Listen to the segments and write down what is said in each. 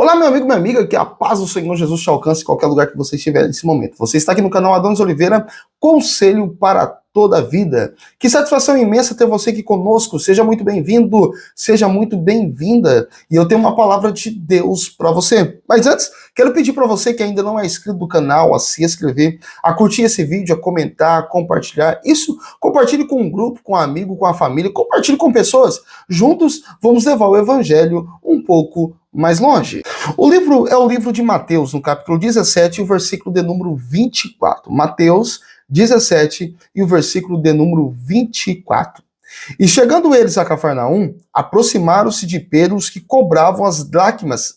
Olá, meu amigo, minha amiga, que a paz do Senhor Jesus te alcance em qualquer lugar que você estiver nesse momento. Você está aqui no canal Adonis Oliveira, conselho para toda a vida. Que satisfação imensa ter você aqui conosco. Seja muito bem-vindo, seja muito bem-vinda. E eu tenho uma palavra de Deus para você. Mas antes, quero pedir para você que ainda não é inscrito no canal, a se inscrever, a curtir esse vídeo, a comentar, a compartilhar. Isso, compartilhe com um grupo, com um amigo, com a família, compartilhe com pessoas. Juntos, vamos levar o evangelho um pouco mais longe. O livro é o livro de Mateus, no capítulo 17, o versículo de número 24. Mateus 17 e o versículo de número 24. E chegando eles a Cafarnaum, aproximaram-se de Pedro os que cobravam as dracmas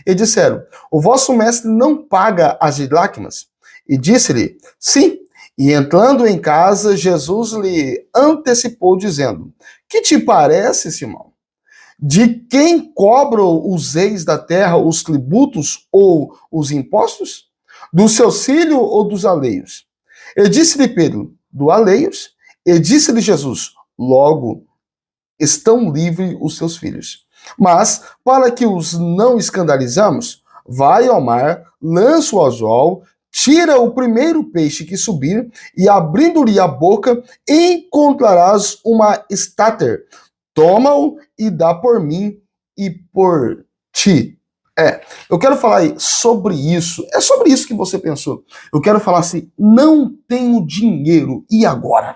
e disseram: o vosso mestre não paga as dracmas? E disse-lhe: sim. E entrando em casa, Jesus lhe antecipou, dizendo: que te parece, Simão? De quem cobram os reis da terra os tributos ou os impostos? Do seu filho ou dos alheios? E disse-lhe Pedro: do alheios. E disse-lhe Jesus: logo estão livres os seus filhos. Mas, para que os não escandalizamos, vai ao mar, lança o anzol, tira o primeiro peixe que subir, e abrindo-lhe a boca, encontrarás uma estáter. Toma-o e dá por mim e por ti. Eu quero falar sobre isso. É sobre isso que você pensou. Eu quero falar assim: não tenho dinheiro, e agora?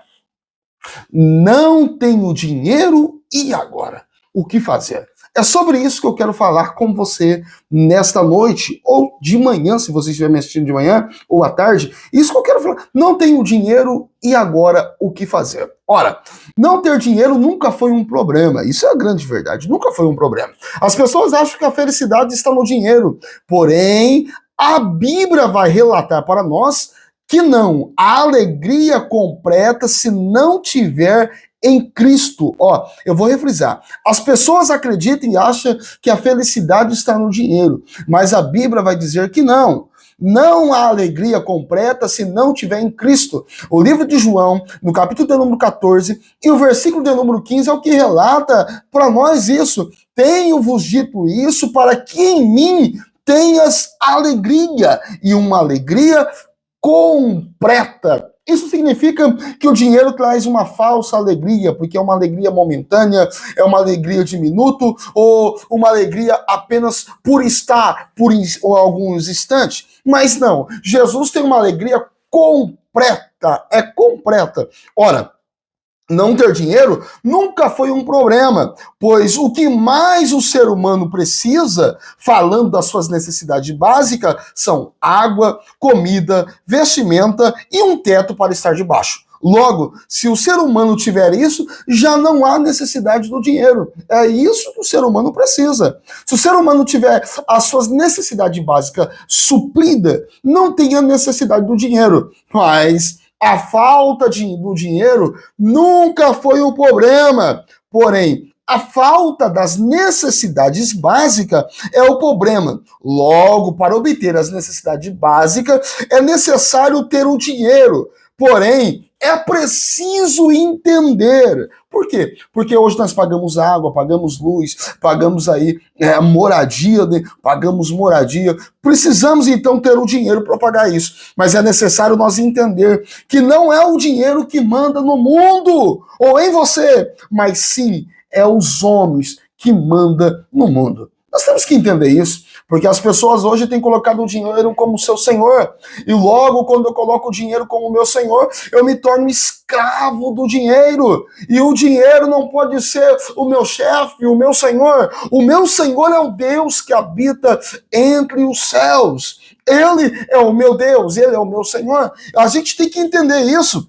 Não tenho dinheiro, e agora? O que fazer? É sobre isso que eu quero falar com você nesta noite, ou de manhã, se você estiver me assistindo de manhã, ou à tarde. Isso que eu quero falar. Não tenho dinheiro, e agora o que fazer? Ora, não ter dinheiro nunca foi um problema. Isso é a grande verdade. Nunca foi um problema. As pessoas acham que a felicidade está no dinheiro. Porém, a Bíblia vai relatar para nós que não. A alegria completa se não tiver em Cristo. Eu vou refrisar. As pessoas acreditam e acham que a felicidade está no dinheiro, mas a Bíblia vai dizer que não. Não há alegria completa se não tiver em Cristo. O livro de João, no capítulo de número 14, e o versículo de número 15 é o que relata para nós isso. Tenho-vos dito isso para que em mim tenhas alegria, e uma alegria completa. Isso significa que o dinheiro traz uma falsa alegria, porque é uma alegria momentânea, é uma alegria de minuto, ou uma alegria apenas por estar por alguns instantes. Mas não, Jesus tem uma alegria completa, é completa. Ora, não ter dinheiro nunca foi um problema, pois o que mais o ser humano precisa, falando das suas necessidades básicas, são água, comida, vestimenta e um teto para estar debaixo. Logo, se o ser humano tiver isso, já não há necessidade do dinheiro. É isso que o ser humano precisa. Se o ser humano tiver as suas necessidades básicas supridas, não tem a necessidade do dinheiro. Mas a falta do dinheiro nunca foi um problema. Porém, a falta das necessidades básicas é o problema. Logo, para obter as necessidades básicas, é necessário ter o dinheiro. Porém, é preciso entender. Por quê? Porque hoje nós pagamos água, pagamos luz, pagamos moradia, né? Pagamos moradia. Precisamos então ter o dinheiro para pagar isso. Mas é necessário nós entender que não é o dinheiro que manda no mundo ou em você, mas sim é os homens que mandam no mundo. Nós temos que entender isso, porque as pessoas hoje têm colocado o dinheiro como seu senhor, e logo quando eu coloco o dinheiro como meu senhor, eu me torno escravo do dinheiro, e o dinheiro não pode ser o meu chefe, o meu senhor é o Deus que habita entre os céus, ele é o meu Deus, ele é o meu Senhor. A gente tem que entender isso.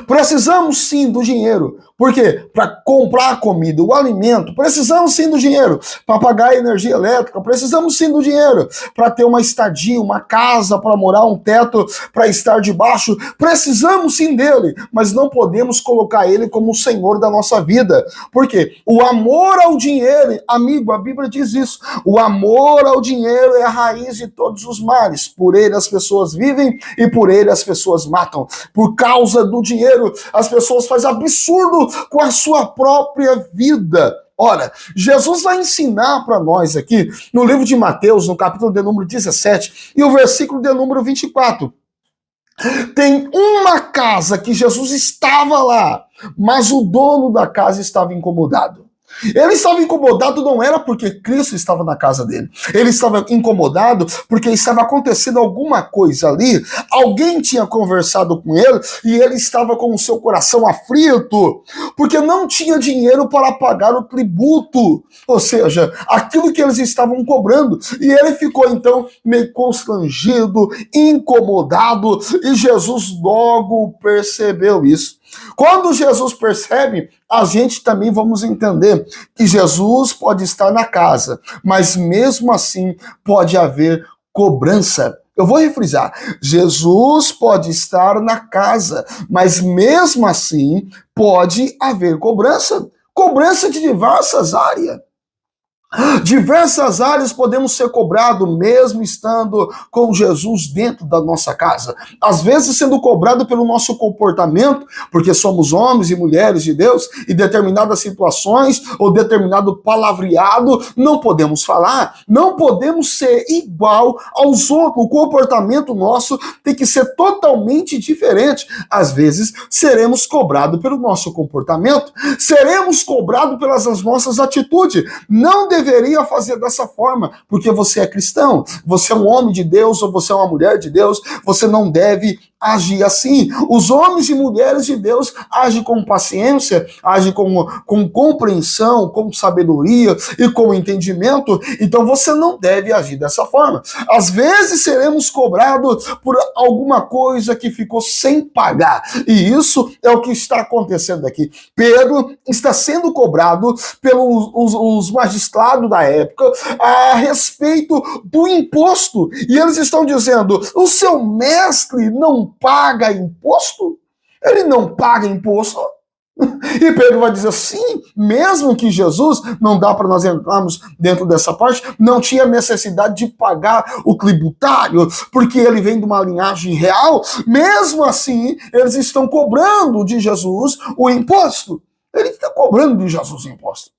Precisamos sim do dinheiro. Por quê? Para comprar a comida, o alimento. Precisamos sim do dinheiro. Para pagar a energia elétrica. Precisamos sim do dinheiro. Para ter uma estadia, uma casa para morar, um teto para estar debaixo. Precisamos sim dele. Mas não podemos colocar ele como o Senhor da nossa vida. Por quê? O amor ao dinheiro, amigo, a Bíblia diz isso. O amor ao dinheiro é a raiz de todos os males. Por ele as pessoas vivem e por ele as pessoas matam. Por causa do dinheiro, as pessoas fazem absurdo com a sua própria vida. Ora, Jesus vai ensinar para nós aqui, no livro de Mateus, no capítulo de número 17, e o versículo de número 24. Tem uma casa que Jesus estava lá, mas o dono da casa estava incomodado. Ele estava incomodado não era porque Cristo estava na casa dele. Ele estava incomodado porque estava acontecendo alguma coisa ali. Alguém tinha conversado com ele e ele estava com o seu coração aflito porque não tinha dinheiro para pagar o tributo. Ou seja, aquilo que eles estavam cobrando. E ele ficou então meio constrangido, incomodado, e Jesus logo percebeu isso. Quando Jesus percebe, a gente também vamos entender que Jesus pode estar na casa, mas mesmo assim pode haver cobrança. Eu vou refrisar, Jesus pode estar na casa, mas mesmo assim pode haver cobrança. Cobrança de diversas áreas. Diversas áreas podemos ser cobrados mesmo estando com Jesus dentro da nossa casa. Às vezes sendo cobrado pelo nosso comportamento, porque somos homens e mulheres de Deus, e determinadas situações ou determinado palavreado não podemos falar, não podemos ser igual aos outros. O comportamento nosso tem que ser totalmente diferente. Às vezes seremos cobrados pelo nosso comportamento, seremos cobrados pelas nossas atitudes. Não deveria fazer dessa forma, porque você é cristão, você é um homem de Deus ou você é uma mulher de Deus, você não deve agir assim. Os homens e mulheres de Deus agem com paciência, agem com compreensão, com sabedoria e com entendimento, então você não deve agir dessa forma. Às vezes seremos cobrados por alguma coisa que ficou sem pagar, e isso é o que está acontecendo aqui. Pedro está sendo cobrado pelos magistrados da época a respeito do imposto, e eles estão dizendo: o seu mestre não paga imposto? Ele não paga imposto? E Pedro vai dizer, sim, mesmo que Jesus, não dá para nós entrarmos dentro dessa parte, não tinha necessidade de pagar o tributário, porque ele vem de uma linhagem real, mesmo assim, eles estão cobrando de Jesus o imposto. Ele está cobrando de Jesus o imposto.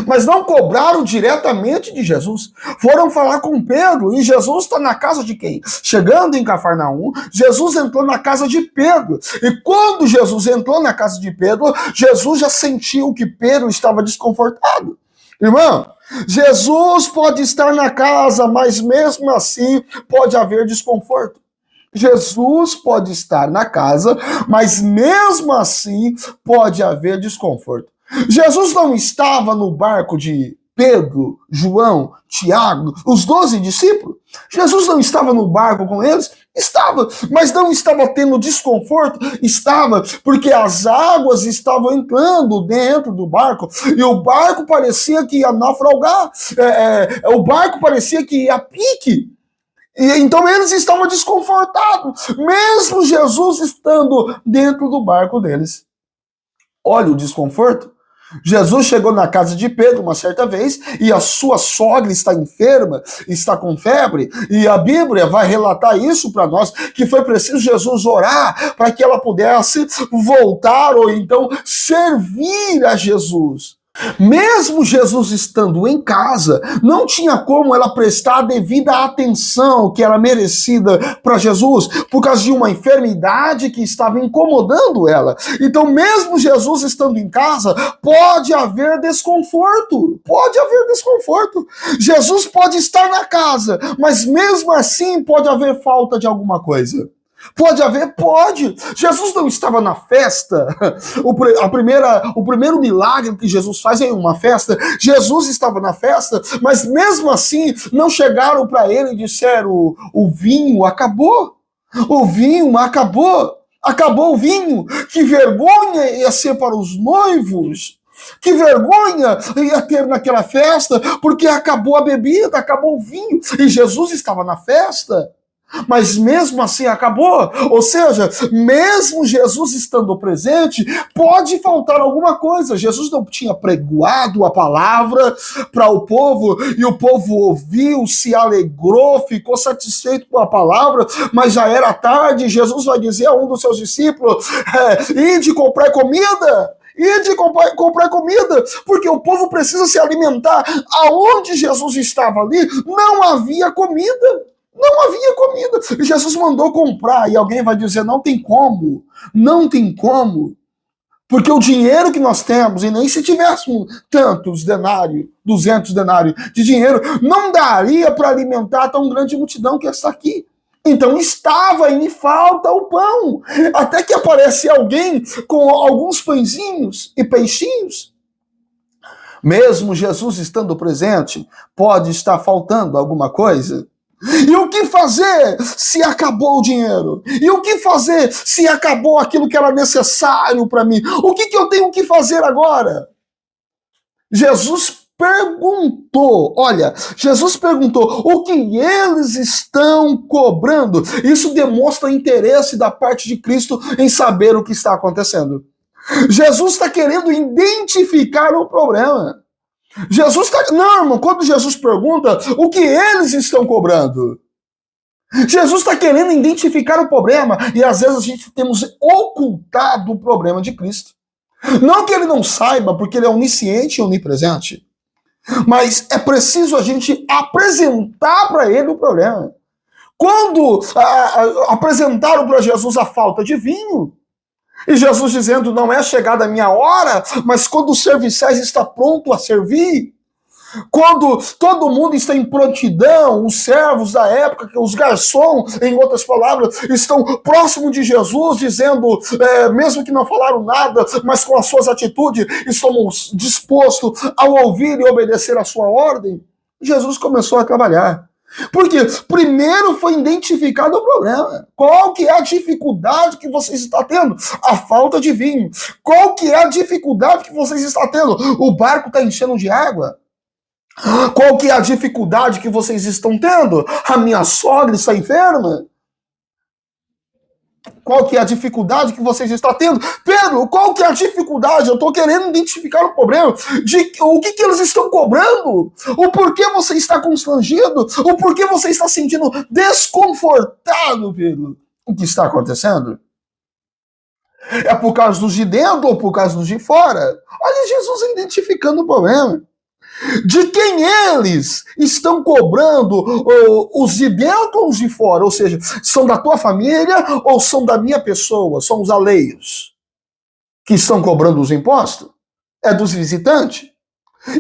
Mas não cobraram diretamente de Jesus. Foram falar com Pedro, e Jesus está na casa de quem? Chegando em Cafarnaum, Jesus entrou na casa de Pedro. E quando Jesus entrou na casa de Pedro, Jesus já sentiu que Pedro estava desconfortado. Irmão, Jesus pode estar na casa, mas mesmo assim pode haver desconforto. Jesus pode estar na casa, mas mesmo assim pode haver desconforto. Jesus não estava no barco de Pedro, João, Tiago, os 12 discípulos. Jesus não estava no barco com eles? Estava, mas não estava tendo desconforto? Estava, porque as águas estavam entrando dentro do barco e o barco parecia que ia naufragar, o barco parecia que ia a pique. E então eles estavam desconfortados, mesmo Jesus estando dentro do barco deles. Olha o desconforto. Jesus chegou na casa de Pedro uma certa vez e a sua sogra está enferma, está com febre, e a Bíblia vai relatar isso para nós, que foi preciso Jesus orar para que ela pudesse voltar ou então servir a Jesus. Mesmo Jesus estando em casa, não tinha como ela prestar a devida atenção que era merecida para Jesus, por causa de uma enfermidade que estava incomodando ela. Então, mesmo Jesus estando em casa, pode haver desconforto. Pode haver desconforto. Jesus pode estar na casa, mas mesmo assim pode haver falta de alguma coisa. Pode haver? Pode. Jesus não estava na festa. O primeiro milagre que Jesus faz é uma festa. Jesus estava na festa, mas mesmo assim não chegaram para ele e disseram: o vinho acabou. O vinho acabou. Acabou o vinho. Que vergonha ia ser para os noivos. Que vergonha ia ter naquela festa, porque acabou a bebida, acabou o vinho. E Jesus estava na festa. Mas mesmo assim acabou. Ou seja, mesmo Jesus estando presente, pode faltar alguma coisa. Jesus não tinha pregoado a palavra para o povo, e o povo ouviu, se alegrou, ficou satisfeito com a palavra, mas já era tarde. Jesus vai dizer a um dos seus discípulos: ide comprar comida. ide comprar comida, porque o povo precisa se alimentar. Aonde Jesus estava ali, não havia comida. Não havia comida. Jesus mandou comprar, e alguém vai dizer, não tem como. Não tem como. Porque o dinheiro que nós temos, e nem se tivéssemos tantos denários, 200 denários de dinheiro, não daria para alimentar tão grande multidão que está aqui. Então estava em falta o pão. Até que aparece alguém com alguns pãezinhos e peixinhos. Mesmo Jesus estando presente, pode estar faltando alguma coisa. E o que fazer se acabou o dinheiro? E o que fazer se acabou aquilo que era necessário para mim? O que eu tenho que fazer agora? Jesus perguntou, o que eles estão cobrando? Isso demonstra interesse da parte de Cristo em saber o que está acontecendo. Jesus está querendo identificar o problema. Não, irmão, quando Jesus pergunta o que eles estão cobrando, Jesus está querendo identificar o problema, e às vezes a gente temos ocultado o problema de Cristo. Não que ele não saiba, porque ele é onisciente e onipresente, mas é preciso a gente apresentar para ele o problema. Quando apresentaram para Jesus a falta de vinho, e Jesus dizendo, não é chegada a minha hora, mas quando o serviçais está pronto a servir, quando todo mundo está em prontidão, os servos da época, os garçons, em outras palavras, estão próximo de Jesus, dizendo, mesmo que não falaram nada, mas com as suas atitudes, estão dispostos a ouvir e obedecer a sua ordem, Jesus começou a trabalhar. Porque primeiro foi identificado o problema. Qual que é a dificuldade que vocês estão tendo? A falta de vinho. Qual que é a dificuldade que vocês estão tendo? O barco está enchendo de água. Qual que é a dificuldade que vocês estão tendo? A minha sogra está enferma. Qual que é a dificuldade que vocês estão tendo? Pedro, qual que é a dificuldade? Eu estou querendo identificar o problema. O que eles estão cobrando? O porquê você está constrangido? O porquê você está sentindo desconfortado, Pedro? O que está acontecendo? É por causa dos de dentro ou por causa dos de fora? Olha Jesus identificando o problema. De quem eles estão cobrando, os de dentro ou os de fora? Ou seja, são da tua família ou são da minha pessoa? São os alheios que estão cobrando os impostos? É dos visitantes?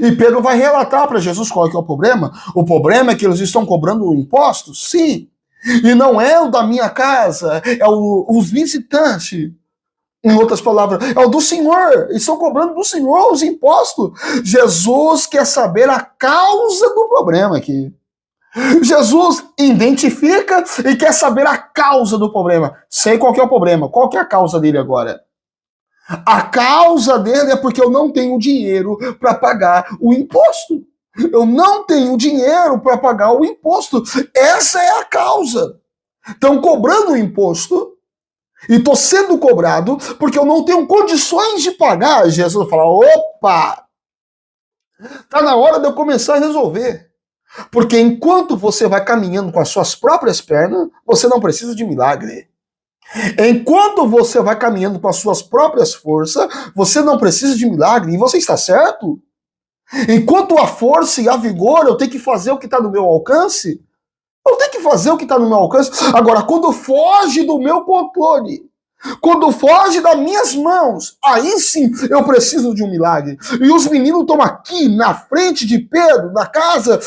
E Pedro vai relatar para Jesus qual é que é o problema. O problema é que eles estão cobrando impostos? Sim. E não é o da minha casa, é os visitantes. Em outras palavras, é o do Senhor. Eles estão cobrando do Senhor os impostos. Jesus quer saber a causa do problema aqui. Jesus identifica e quer saber a causa do problema. Sei qual que é o problema. Qual que é a causa dele agora? A causa dele é porque eu não tenho dinheiro para pagar o imposto. Eu não tenho dinheiro para pagar o imposto. Essa é a causa. Estão cobrando o imposto. E estou sendo cobrado porque eu não tenho condições de pagar. Jesus fala, opa, está na hora de eu começar a resolver. Porque enquanto você vai caminhando com as suas próprias pernas, você não precisa de milagre. Enquanto você vai caminhando com as suas próprias forças, você não precisa de milagre. E você está certo? Enquanto a força e a vigor, eu tenho que fazer o que está no meu alcance, eu tenho que fazer o que está no meu alcance. Agora, quando foge do meu controle, quando foge das minhas mãos, aí sim eu preciso de um milagre. E os meninos estão aqui na frente de Pedro, na casa,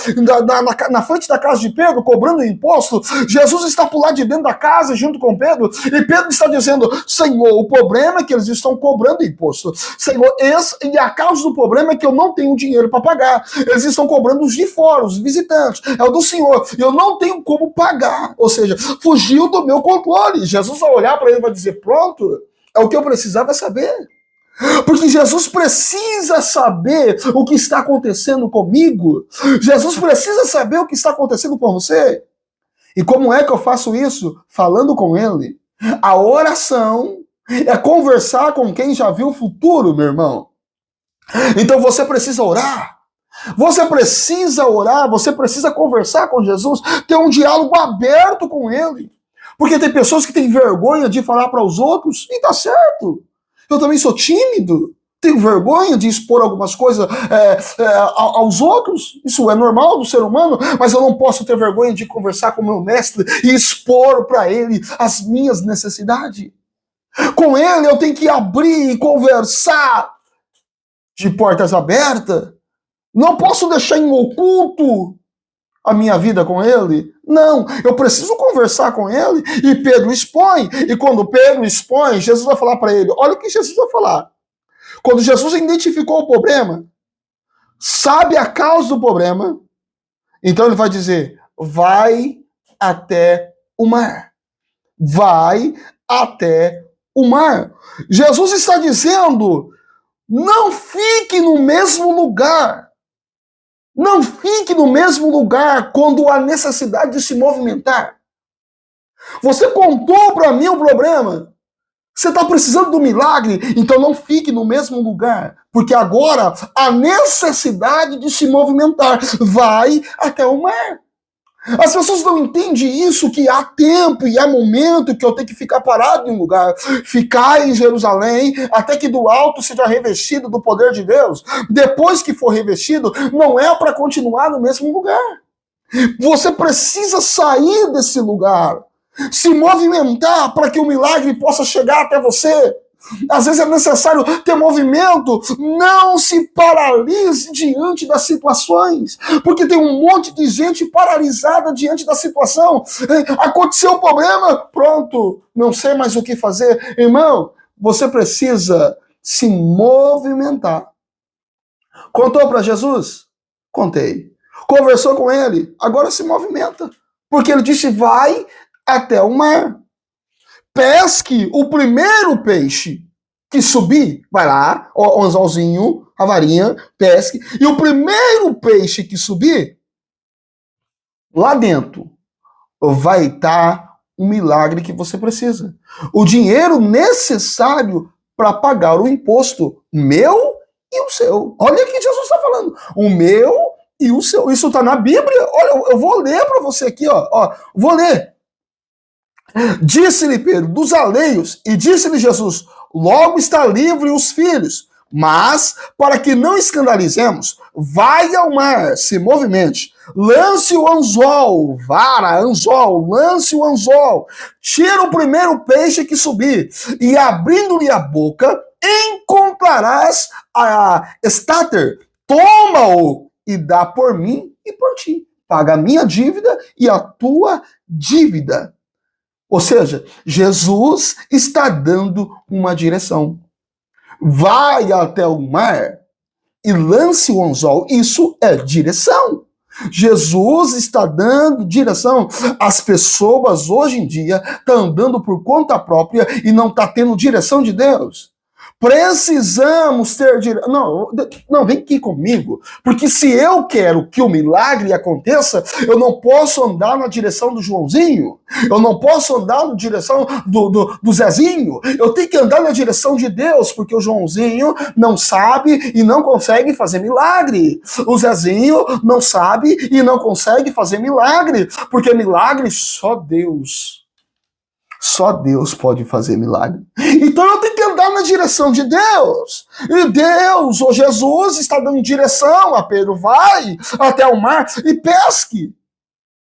na frente da casa de Pedro, cobrando imposto. Jesus está por lá de dentro da casa junto com Pedro, e Pedro está dizendo, Senhor, o problema é que eles estão cobrando imposto. Senhor, e a causa do problema é que eu não tenho dinheiro para pagar. Eles estão cobrando os de fora, os visitantes. É o do Senhor. Eu não tenho como pagar. Ou seja, fugiu do meu controle. Jesus vai olhar para ele e vai dizer, pronto, é o que eu precisava saber. Porque Jesus precisa saber o que está acontecendo comigo. Jesus precisa saber o que está acontecendo com você. E como é que eu faço isso? Falando com ele. A oração é conversar com quem já viu o futuro, meu irmão. Então você precisa orar. Você precisa orar, você precisa conversar com Jesus, ter um diálogo aberto com ele. Porque tem pessoas que têm vergonha de falar para os outros, e tá certo. Eu também sou tímido. tenho vergonha de expor algumas coisas aos outros. Isso é normal do ser humano, mas eu não posso ter vergonha de conversar com o meu mestre e expor para ele as minhas necessidades. Com ele eu tenho que abrir e conversar de portas abertas. Não posso deixar em oculto a minha vida com ele. Não, eu preciso conversar com ele. E Pedro expõe. E quando Pedro expõe, Jesus vai falar para ele. Olha o que Jesus vai falar. Quando Jesus identificou o problema, sabe a causa do problema, então ele vai dizer, vai até o mar. Vai até o mar. Jesus está dizendo, não fique no mesmo lugar. Não fique no mesmo lugar quando há necessidade de se movimentar. Você contou para mim o problema. Você está precisando do milagre, então não fique no mesmo lugar. Porque agora há necessidade de se movimentar. Vai até o mar. As pessoas não entendem isso, que há tempo e há momento que eu tenho que ficar parado em um lugar. Ficar em Jerusalém até que do alto seja revestido do poder de Deus. Depois que for revestido, não é para continuar no mesmo lugar. Você precisa sair desse lugar. Se movimentar para que o milagre possa chegar até você. Às vezes é necessário ter movimento. Não se paralise diante das situações, porque tem um monte de gente paralisada diante da situação. Aconteceu o problema, pronto, não sei mais o que fazer. Irmão, você precisa se movimentar. Contou para Jesus? Contei. Conversou com ele? Agora se movimenta, porque ele disse, vai até o mar. Pesque o primeiro peixe que subir, vai lá, o anzolzinho, a varinha, pesque, e o primeiro peixe que subir, lá dentro, vai estar um milagre que você precisa. O dinheiro necessário para pagar o imposto meu e o seu. Olha o que Jesus está falando. O meu e o seu. Isso está na Bíblia. Olha, eu vou ler para você aqui, ó. Vou ler. Disse-lhe Pedro, dos alheios, e disse-lhe Jesus, logo está livre os filhos, mas, para que não escandalizemos, vai ao mar, se movimente, lance o anzol, vara, anzol, lance o anzol, tira o primeiro peixe que subir, e abrindo-lhe a boca, encontrarás a estáter, toma-o e dá por mim e por ti, paga a minha dívida e a tua dívida. Ou seja, Jesus está dando uma direção. Vai até o mar e lance o anzol. Isso é direção. Jesus está dando direção. As pessoas hoje em dia estão andando por conta própria e não estão tendo direção de Deus. Precisamos ter direção. Não, vem aqui comigo. Porque se eu quero que o milagre aconteça, eu não posso andar na direção do Joãozinho. Eu não posso andar na direção do Zezinho. Eu tenho que andar na direção de Deus, porque o Joãozinho não sabe e não consegue fazer milagre. O Zezinho não sabe e não consegue fazer milagre. Porque milagre só Deus. Só Deus pode fazer milagre. Então eu tenho que andar na direção de Deus. E Deus, ou Jesus, está dando direção a Pedro. Vai até o mar e pesque.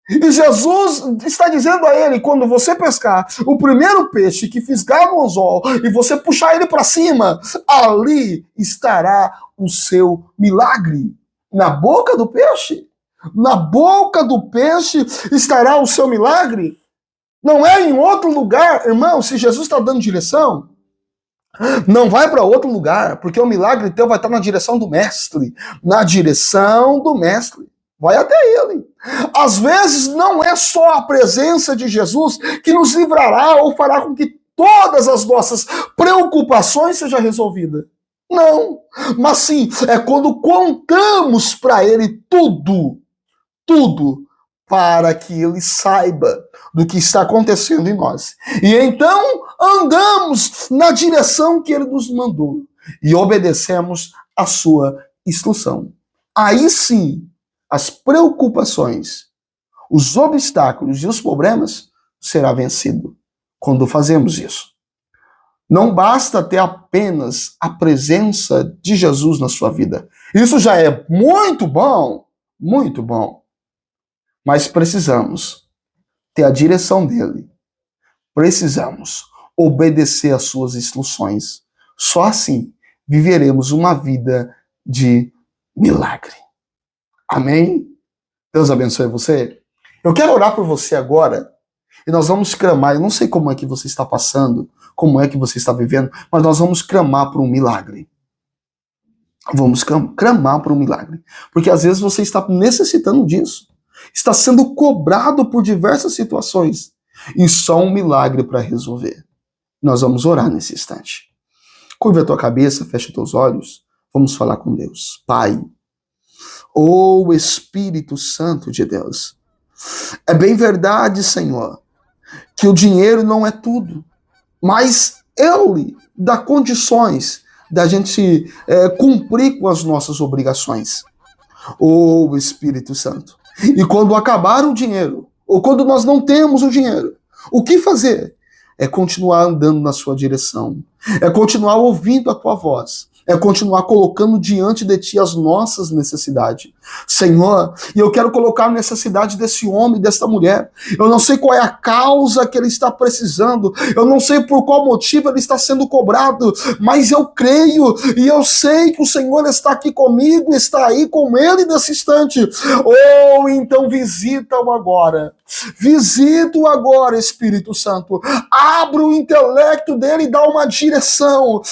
E Jesus está dizendo a ele, quando você pescar o primeiro peixe que fisgar no anzol e você puxar ele para cima, ali estará o seu milagre. Na boca do peixe. Na boca do peixe estará o seu milagre. Não é em outro lugar, irmão. Se Jesus está dando direção, não vai para outro lugar, porque o milagre teu vai estar na direção do mestre. Na direção do mestre. Vai até ele. Às vezes não é só a presença de Jesus que nos livrará ou fará com que todas as nossas preocupações sejam resolvidas. Não. Mas sim, é quando contamos para ele tudo, para que ele saiba do que está acontecendo em nós. E então andamos na direção que ele nos mandou e obedecemos a sua instrução. Aí sim, as preocupações, os obstáculos e os problemas serão vencidos quando fazemos isso. Não basta ter apenas a presença de Jesus na sua vida. Isso já é muito bom, muito bom. Mas precisamos ter a direção dele. Precisamos obedecer às suas instruções. Só assim viveremos uma vida de milagre. Amém? Deus abençoe você. Eu quero orar por você agora e nós vamos clamar. Eu não sei como é que você está passando, como é que você está vivendo, mas nós vamos clamar por um milagre. Vamos clamar por um milagre. Porque às vezes você está necessitando disso. Está sendo cobrado por diversas situações. E só um milagre para resolver. Nós vamos orar nesse instante. Curva a tua cabeça, fecha os teus olhos. Vamos falar com Deus. Pai, ô Espírito Santo de Deus, é bem verdade, Senhor, que o dinheiro não é tudo, mas Ele dá condições da gente cumprir com as nossas obrigações. Ô Espírito Santo, e quando acabar o dinheiro, ou quando nós não temos o dinheiro, o que fazer? É continuar andando na sua direção, é continuar ouvindo a tua voz, é continuar colocando diante de ti as nossas necessidades. Senhor, e eu quero colocar a necessidade desse homem, dessa mulher. Eu não sei qual é a causa que ele está precisando, eu não sei por qual motivo ele está sendo cobrado, mas eu creio e eu sei que o Senhor está aqui comigo, está aí com ele nesse instante. Ou então visita-o agora. Visita-o agora, Espírito Santo. Abre o intelecto dele e dá uma direção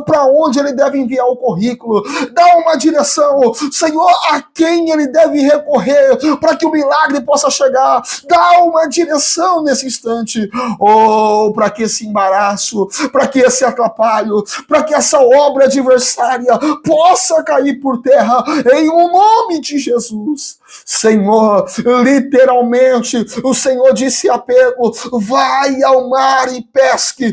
para onde ele deve enviar o currículo, dá uma direção, Senhor, a quem ele deve recorrer para que o milagre possa chegar, dá uma direção nesse instante, ou para que esse embaraço, para que esse atrapalho, para que essa obra adversária possa cair por terra, em o nome de Jesus. Senhor, literalmente, o Senhor disse a Pedro, vai ao mar e pesque,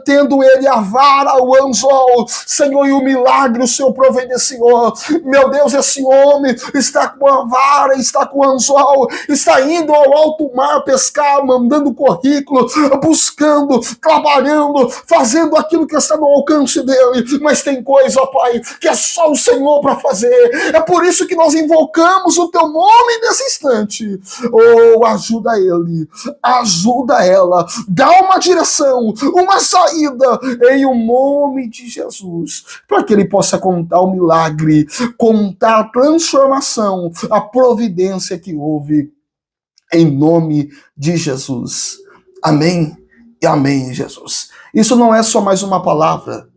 tendo ele a vara, o anzol, Senhor, e o milagre o Senhor providenciou. Meu Deus, esse homem está com a vara, está com o anzol, está indo ao alto mar pescar, mandando currículo, buscando, trabalhando, fazendo aquilo que está no alcance dele, mas tem coisa, ó Pai, que é só o Senhor para fazer. É por isso que nós invocamos o teu nome nesse instante. Oh, ajuda ele, ajuda ela, dá uma direção, uma saída em o nome de Jesus, para que ele possa contar o milagre, contar a transformação, a providência que houve em nome de Jesus. Amém e amém, Jesus. Isso não é só mais uma palavra.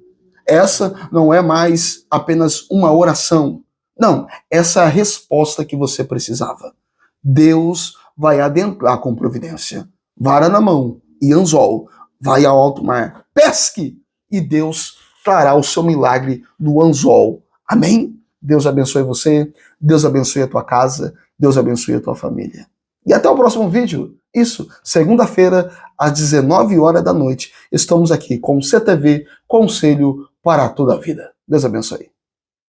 Essa não é mais apenas uma oração. Não, essa é a resposta que você precisava. Deus vai adentrar com providência. Vara na mão e anzol. Vai ao alto mar, pesque, e Deus trará o seu milagre no anzol. Amém? Deus abençoe você, Deus abençoe a tua casa, Deus abençoe a tua família. E até o próximo vídeo. Isso, segunda-feira, às 19 horas da noite, estamos aqui com o CTV, Conselho para toda a Vida. Deus abençoe.